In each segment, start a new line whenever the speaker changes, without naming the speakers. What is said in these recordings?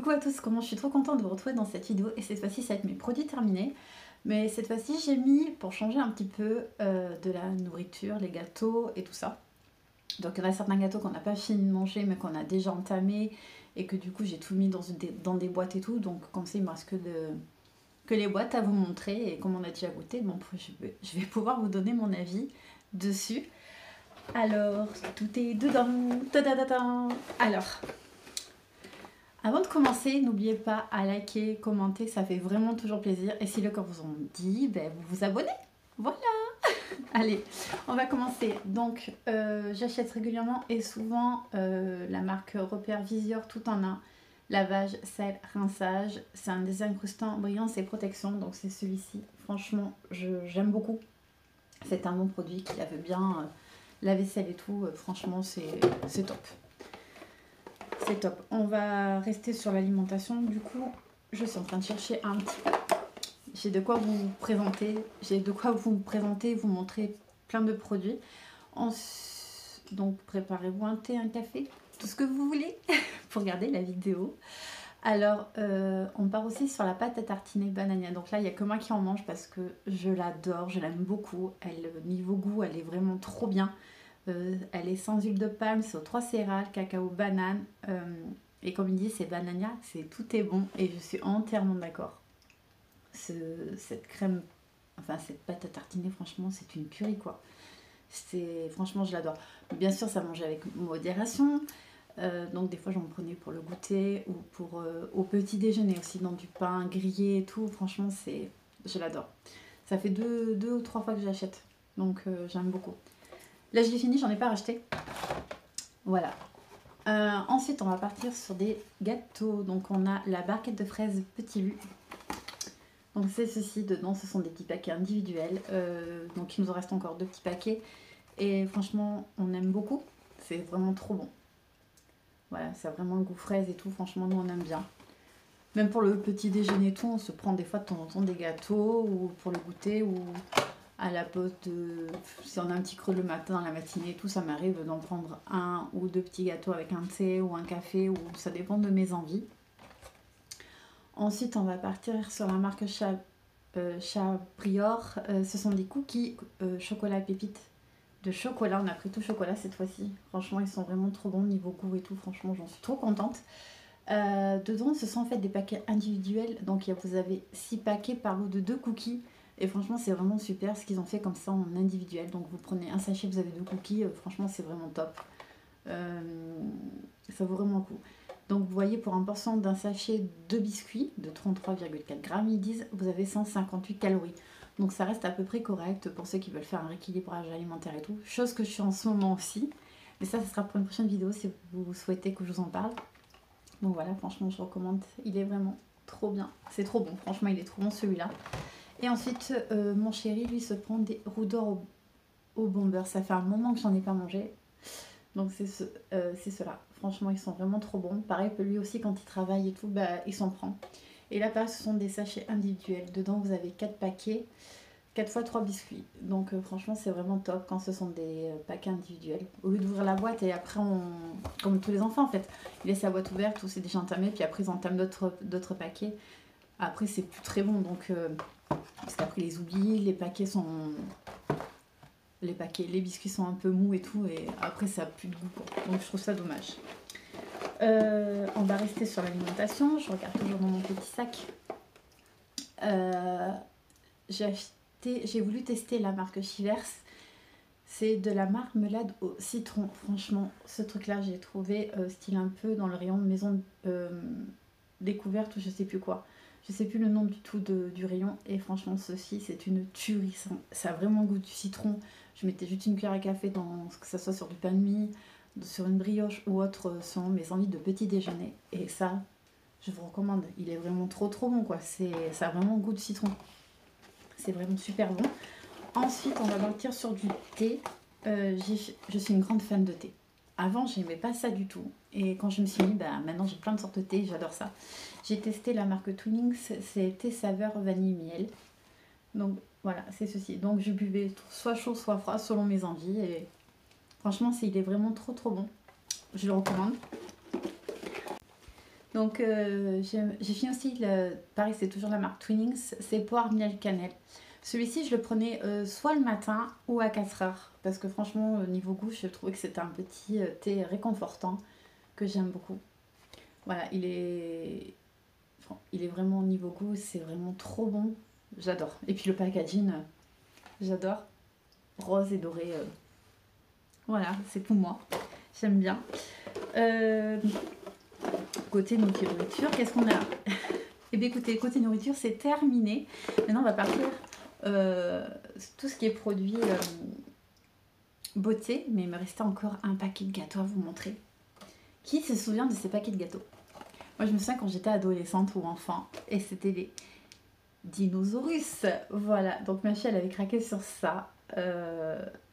Coucou à tous, comment je suis trop contente de vous retrouver dans cette vidéo et cette fois-ci ça va être mes produits terminés. Mais cette fois-ci j'ai mis pour changer un petit peu de la nourriture, les gâteaux et tout ça. Donc il y en a certains gâteaux qu'on n'a pas fini de manger mais qu'on a déjà entamé et que du coup j'ai tout mis dans des boîtes et tout. Donc comme ça il me reste que les boîtes à vous montrer et comme on a déjà goûté, bon, je vais pouvoir vous donner mon avis dessus. Alors tout est dedans. Tadadadam. Alors... Avant de commencer, n'oubliez pas à liker, commenter, ça fait vraiment toujours plaisir. Et si le corps vous en dit, ben vous vous abonnez. Voilà. Allez, on va commencer. Donc, j'achète régulièrement et souvent la marque Repère Visior tout en un. Lavage, sel, rinçage. C'est un désincrustant, brillance et protection. Donc c'est celui-ci. Franchement, j'aime beaucoup. C'est un bon produit qui lave bien la vaisselle et tout. Franchement, c'est top. C'est top. On va rester sur l'alimentation. Du coup, je suis en train de chercher un petit peu. J'ai de quoi vous présenter. Vous montrer plein de produits. Donc, préparez-vous un thé, un café, tout ce que vous voulez pour regarder la vidéo. Alors, on part aussi sur la pâte à tartiner banania. Donc là, il n'y a que moi qui en mange parce que je l'adore, je l'aime beaucoup. Niveau goût, elle est vraiment trop bien. Elle est sans huile de palme, c'est aux 3 céréales, cacao, banane. Et comme il dit, c'est banania, tout est bon. Et je suis entièrement d'accord. Cette crème, enfin cette pâte à tartiner, franchement, c'est une tuerie quoi. Franchement, je l'adore. Bien sûr, ça mange avec modération. Donc des fois, j'en prenais pour le goûter ou pour au petit déjeuner aussi, dans du pain grillé et tout. Franchement, je l'adore. Ça fait deux ou trois fois que j'achète. Donc j'aime beaucoup. Là, je l'ai fini, j'en ai pas racheté. Voilà. Ensuite, on va partir sur des gâteaux. Donc, on a la barquette de fraises Petit Lu. Donc, c'est ceci. Dedans, ce sont des petits paquets individuels. Donc, il nous en reste encore 2 petits paquets. Et franchement, on aime beaucoup. C'est vraiment trop bon. Voilà, ça a vraiment le goût fraise et tout. Franchement, nous, on aime bien. Même pour le petit déjeuner et tout, on se prend des fois de temps en temps des gâteaux ou pour le goûter ou... à la pause si on a un petit creux le matin, dans la matinée et tout, ça m'arrive d'en prendre 1 ou 2 petits gâteaux avec un thé ou un café, ou ça dépend de mes envies. Ensuite, on va partir sur la marque Chabrior. Ce sont des cookies chocolat pépite de chocolat. On a pris tout chocolat cette fois-ci. Franchement, ils sont vraiment trop bons niveau goût et tout. Franchement, j'en suis trop contente. Dedans, ce sont en fait des paquets individuels. Donc, vous avez 6 paquets par lot de 2 cookies. Et franchement, c'est vraiment super ce qu'ils ont fait comme ça en individuel. Donc, vous prenez un sachet, vous avez 2 cookies. Franchement, c'est vraiment top. Ça vaut vraiment le coup. Donc, vous voyez, pour un portion d'un sachet de biscuits de 33,4 grammes, ils disent vous avez 158 calories. Donc, ça reste à peu près correct pour ceux qui veulent faire un rééquilibrage alimentaire et tout. Chose que je suis en ce moment aussi. Mais ça sera pour une prochaine vidéo si vous souhaitez que je vous en parle. Donc, voilà, franchement, je recommande. Il est vraiment trop bien. C'est trop bon. Franchement, il est trop bon celui-là. Et ensuite, mon chéri, lui, se prend des roux d'or au bon beurre. Ça fait un moment que j'en ai pas mangé. Donc, c'est ceux-là. Franchement, ils sont vraiment trop bons. Pareil, lui aussi, quand il travaille et tout, bah, il s'en prend. Et là, pareil, ce sont des sachets individuels. Dedans, vous avez 4 paquets, 4 fois 3 biscuits. Donc, franchement, c'est vraiment top quand ce sont des paquets individuels. Au lieu d'ouvrir la boîte et après, comme tous les enfants, en fait, ils laissent la boîte ouverte ou c'est déjà entamé, puis après, ils entament d'autres paquets. Après, c'est plus très bon, donc... parce qu'après les oublis, les biscuits sont un peu mous et tout, et après ça n'a plus de goût, quoi. Donc je trouve ça dommage. On va rester sur l'alimentation. Je regarde toujours dans mon petit sac. J'ai voulu tester la marque Chivers. C'est de la marmelade au citron. Franchement, ce truc-là, j'ai trouvé style un peu dans le rayon de maison découverte ou je sais plus quoi. Je sais plus le nom du tout du rayon. Et franchement, ceci, c'est une tuerie. Ça a vraiment le goût du citron. Je mettais juste une cuillère à café, que ce soit sur du pain de mie, sur une brioche ou autre, selon mes envies de petit déjeuner. Et ça, je vous recommande. Il est vraiment trop bon, quoi. Ça a vraiment le goût de citron. C'est vraiment super bon. Ensuite, on va partir sur du thé. Je suis une grande fan de thé. Avant, j'aimais pas ça du tout. Et quand je me suis mis, maintenant j'ai plein de sortes de thé, j'adore ça. J'ai testé la marque Twinings, c'est thé saveur vanille miel. Donc voilà, c'est ceci. Donc je buvais soit chaud, soit froid, selon mes envies. Et franchement, il est vraiment trop bon. Je le recommande. Donc j'ai fini aussi, pareil c'est toujours la marque Twinings, c'est poire miel cannelle. Celui-ci je le prenais soit le matin ou à 4 heures. Parce que franchement niveau goût je trouvais que c'était un petit thé réconfortant que j'aime beaucoup. Voilà, il est vraiment au niveau goût, c'est vraiment trop bon. J'adore. Et puis le packaging, j'adore. Rose et doré. Voilà, c'est pour moi. J'aime bien. Euh, Côté nourriture, qu'est-ce qu'on a? Eh bien écoutez, côté nourriture, c'est terminé. Maintenant, on va partir tout ce qui est produit beauté. Mais il me restait encore un paquet de gâteaux à vous montrer. Qui se souvient de ces paquets de gâteaux? Moi, je me souviens quand j'étais adolescente ou enfant, et c'était les Dinosaurus. Voilà, donc ma fille, elle avait craqué sur ça.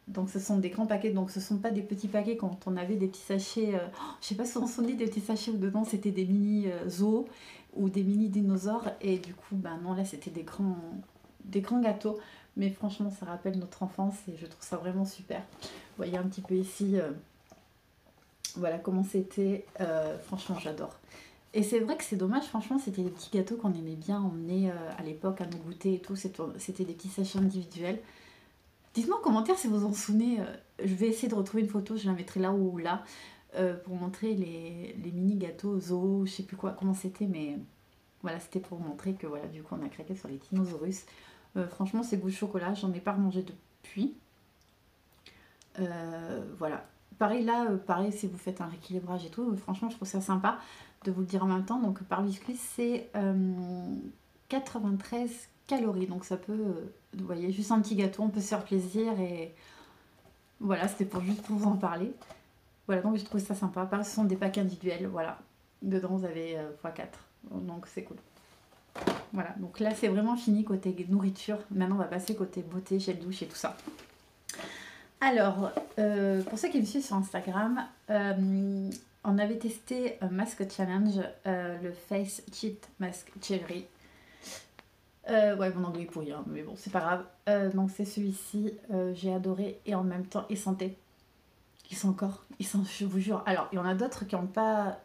Donc ce sont des grands paquets, donc ce sont pas des petits paquets quand on avait des petits sachets. Je sais pas si on s'en dit des petits sachets où dedans c'était des mini zoos ou des mini dinosaures. Et du coup, ben non, là c'était des grands gâteaux. Mais franchement, ça rappelle notre enfance et je trouve ça vraiment super. Vous voyez un petit peu ici, voilà comment c'était. Franchement, j'adore. Et c'est vrai que c'est dommage, franchement, c'était des petits gâteaux qu'on aimait bien emmener à l'époque à nos goûters et tout. C'était des petits sachets individuels. Dites-moi en commentaire si vous en souvenez. Je vais essayer de retrouver une photo, je la mettrai là ou là pour montrer les mini gâteaux zoo, je sais plus quoi, comment c'était, mais voilà, c'était pour montrer que voilà, du coup, on a craqué sur les dinosaurus. Franchement, c'est goût de chocolat, j'en ai pas remangé depuis. Voilà. Pareil là, pareil si vous faites un rééquilibrage et tout, franchement, je trouve ça sympa de vous le dire en même temps. Donc par biscuit, c'est 93 calories. Donc ça peut, vous voyez, juste un petit gâteau, on peut se faire plaisir. Et voilà, c'était pour juste pour vous en parler. Voilà, donc je trouve ça sympa. Pareil, ce sont des packs individuels, voilà. Dedans, vous avez x4. Donc c'est cool. Voilà, donc là c'est vraiment fini côté nourriture. Maintenant on va passer côté beauté, gel douche et tout ça. Alors, pour ceux qui me suivent sur Instagram, on avait testé un Mask Challenge, le Face Cheat Mask Cherry. Ouais, mon anglais est pourri, hein, mais bon, c'est pas grave. Donc c'est celui-ci, j'ai adoré et en même temps, il sentait. Je vous jure. Alors, il y en a d'autres qui n'ont pas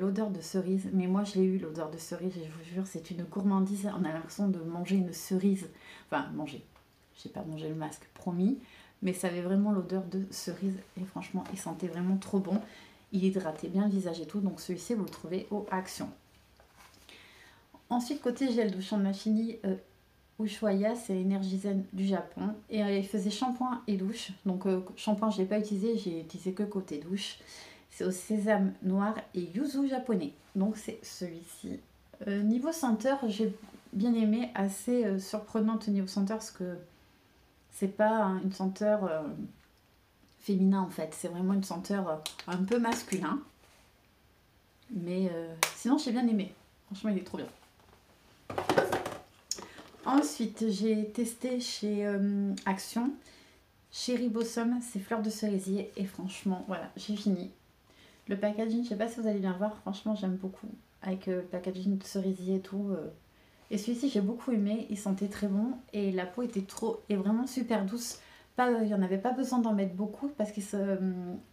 l'odeur de cerise, mais moi je l'ai eu, l'odeur de cerise, et je vous jure, c'est une gourmandise. On a l'impression de manger une cerise. Enfin, manger. J'ai pas mangé le masque, promis, mais ça avait vraiment l'odeur de cerise et franchement, il sentait vraiment trop bon. Il hydratait bien le visage et tout, donc celui-ci, vous le trouvez au Action. Ensuite, côté gel douche, on a fini Ushuaïa, c'est Energizen du Japon. Et il faisait shampoing et douche. Donc, shampoing, je ne l'ai pas utilisé, j'ai utilisé que côté douche. C'est au sésame noir et yuzu japonais. Donc, c'est celui-ci. Niveau senteur, j'ai bien aimé, assez surprenante au niveau senteur, parce que c'est pas une senteur féminin en fait, c'est vraiment une senteur un peu masculin. Mais sinon j'ai bien aimé, franchement il est trop bien. Ensuite j'ai testé chez Action, Cherry Blossom, c'est fleurs de cerisier et franchement voilà, j'ai fini. Le packaging, je sais pas si vous allez bien voir, franchement j'aime beaucoup. Avec le packaging de cerisier et tout. Et celui-ci j'ai beaucoup aimé, il sentait très bon et la peau était vraiment super douce. Il n'y en avait pas besoin d'en mettre beaucoup parce qu'il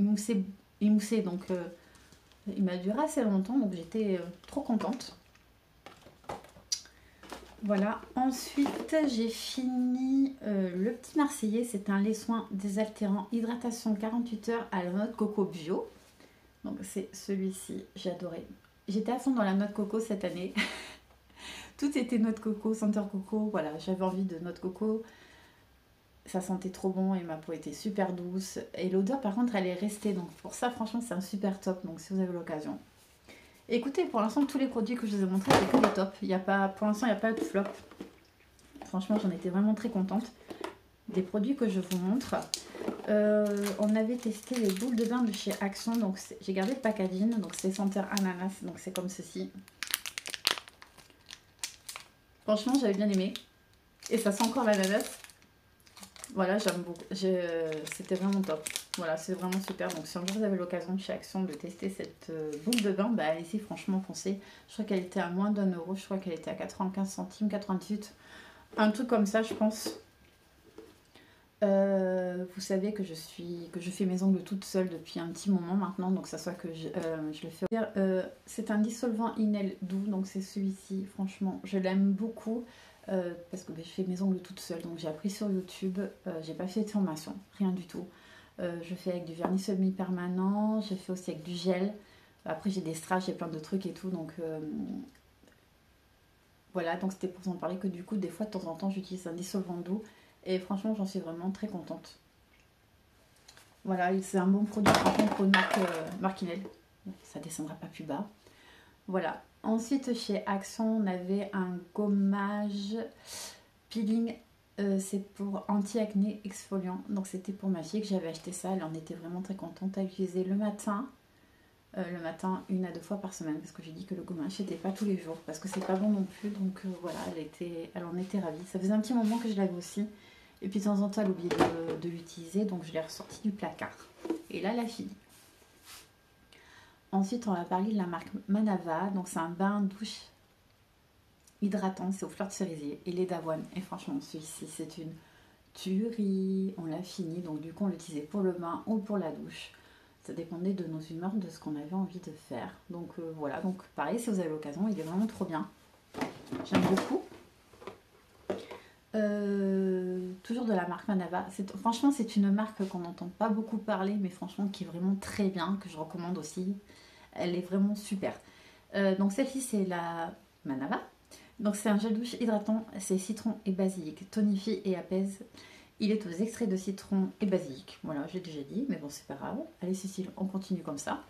moussait donc il m'a duré assez longtemps, donc j'étais trop contente. Voilà, ensuite j'ai fini le petit Marseillais, c'est un lait soin désaltérant hydratation 48 heures à la noix de coco bio. Donc c'est celui-ci, j'ai adoré. J'étais à fond dans la noix de coco cette année. Tout était noix de coco, senteur coco, voilà, j'avais envie de noix de coco. Ça sentait trop bon et ma peau était super douce. Et l'odeur par contre elle est restée, donc pour ça franchement c'est un super top, donc si vous avez l'occasion. Écoutez, pour l'instant tous les produits que je vous ai montrés c'est que des tops. Pour l'instant il n'y a pas de flop. Franchement j'en étais vraiment très contente. Des produits que je vous montre. On avait testé les boules de bain de chez Action, donc j'ai gardé le packaging, donc c'est senteur ananas, donc c'est comme ceci. Franchement, j'avais bien aimé. Et ça sent encore l'ananas. Voilà, j'aime beaucoup. C'était vraiment top. Voilà, c'est vraiment super. Donc, si un jour vous avez l'occasion chez Action de tester cette boule de bain, bah allez-y, franchement, foncez. Je crois qu'elle était à moins d'1 euro. Je crois qu'elle était à 95 centimes, 98. Un truc comme ça, je pense. Vous savez que je fais mes ongles toute seule depuis un petit moment maintenant, donc ça soit que je le fais. C'est un dissolvant Inel doux, donc c'est celui-ci. Franchement, je l'aime beaucoup parce que je fais mes ongles toute seule, donc j'ai appris sur YouTube. J'ai pas fait de formation, rien du tout. Je fais avec du vernis semi-permanent, j'ai fait aussi avec du gel. Après j'ai des strass, j'ai plein de trucs et tout, donc voilà. Donc c'était pour vous en parler que du coup des fois de temps en temps j'utilise un dissolvant doux et franchement j'en suis vraiment très contente. Voilà, c'est un bon produit par contre pour une marque Inel. Ça descendra pas plus bas. Voilà. Ensuite chez Action on avait un gommage peeling. C'est pour anti-acné exfoliant. Donc c'était pour ma fille que j'avais acheté ça. Elle en était vraiment très contente à utiliser le matin. Le matin 1 à 2 fois par semaine parce que j'ai dit que le gommage c'était pas tous les jours parce que c'est pas bon non plus, donc voilà, elle en était ravie. Ça faisait un petit moment que je l'avais aussi et puis de temps en temps elle oubliait de l'utiliser, donc je l'ai ressorti du placard et là elle a fini. Ensuite on va parler de la marque Manava, donc c'est un bain douche hydratant, c'est aux fleurs de cerisier et lait d'avoine et franchement celui-ci c'est une tuerie. On l'a fini, donc du coup on l'utilisait pour le bain ou pour la douche. Ça dépendait de nos humeurs, de ce qu'on avait envie de faire. Donc voilà, donc pareil, si vous avez l'occasion, il est vraiment trop bien. J'aime beaucoup. Toujours de la marque Manava. Franchement, c'est une marque qu'on n'entend pas beaucoup parler, mais franchement qui est vraiment très bien, que je recommande aussi. Elle est vraiment super. Donc celle-ci, c'est la Manava. Donc c'est un gel douche hydratant, c'est citron et basilic, tonifie et apaise. Il est aux extraits de citron et basilic. Voilà, j'ai déjà dit, mais bon, c'est pas grave. Allez, Cécile, on continue comme ça.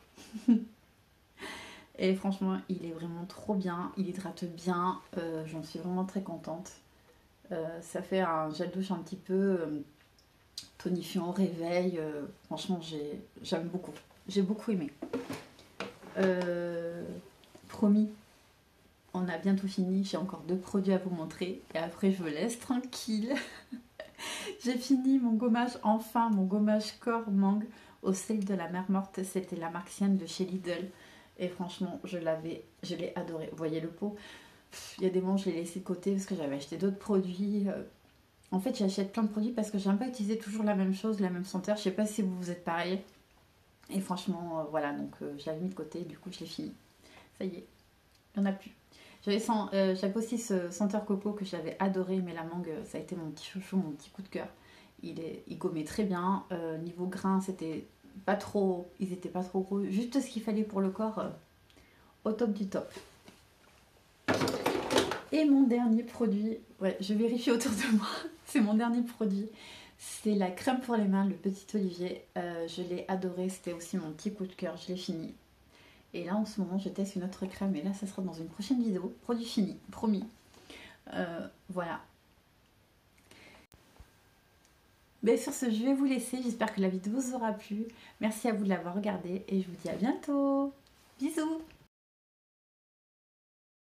Et franchement, il est vraiment trop bien. Il hydrate bien. J'en suis vraiment très contente. Ça fait un gel douche un petit peu tonifiant au réveil. Franchement, j'aime beaucoup. J'ai beaucoup aimé. Promis, on a bientôt fini. J'ai encore 2 produits à vous montrer. Et après, je vous laisse tranquille. J'ai fini mon gommage, enfin mon gommage corps mangue au sel de la mer morte. C'était la marque Sienne de chez Lidl. Et franchement, je l'ai adoré. Vous voyez le pot? Il y a des moments, je l'ai laissé de côté parce que j'avais acheté d'autres produits. En fait, j'achète plein de produits parce que j'aime pas utiliser toujours la même chose, la même senteur. Je sais pas si vous êtes pareil. Et franchement, voilà, donc je l'avais mis de côté. Du coup, je l'ai fini. Ça y est, il n'y en a plus. J'avais aussi ce senteur coco que j'avais adoré, mais la mangue, ça a été mon petit chouchou, mon petit coup de cœur. Il gommait très bien. Niveau grain, ils étaient pas trop gros. Juste ce qu'il fallait pour le corps, au top du top. Et mon dernier produit, ouais, je vérifie autour de moi, c'est mon dernier produit. C'est la crème pour les mains, le Petit Olivier. Je l'ai adoré, c'était aussi mon petit coup de cœur, je l'ai fini. Et là en ce moment je teste une autre crème et là ça sera dans une prochaine vidéo. Produit fini, promis. Voilà. Mais sur ce, je vais vous laisser. J'espère que la vidéo vous aura plu. Merci à vous de l'avoir regardée et je vous dis à bientôt. Bisous.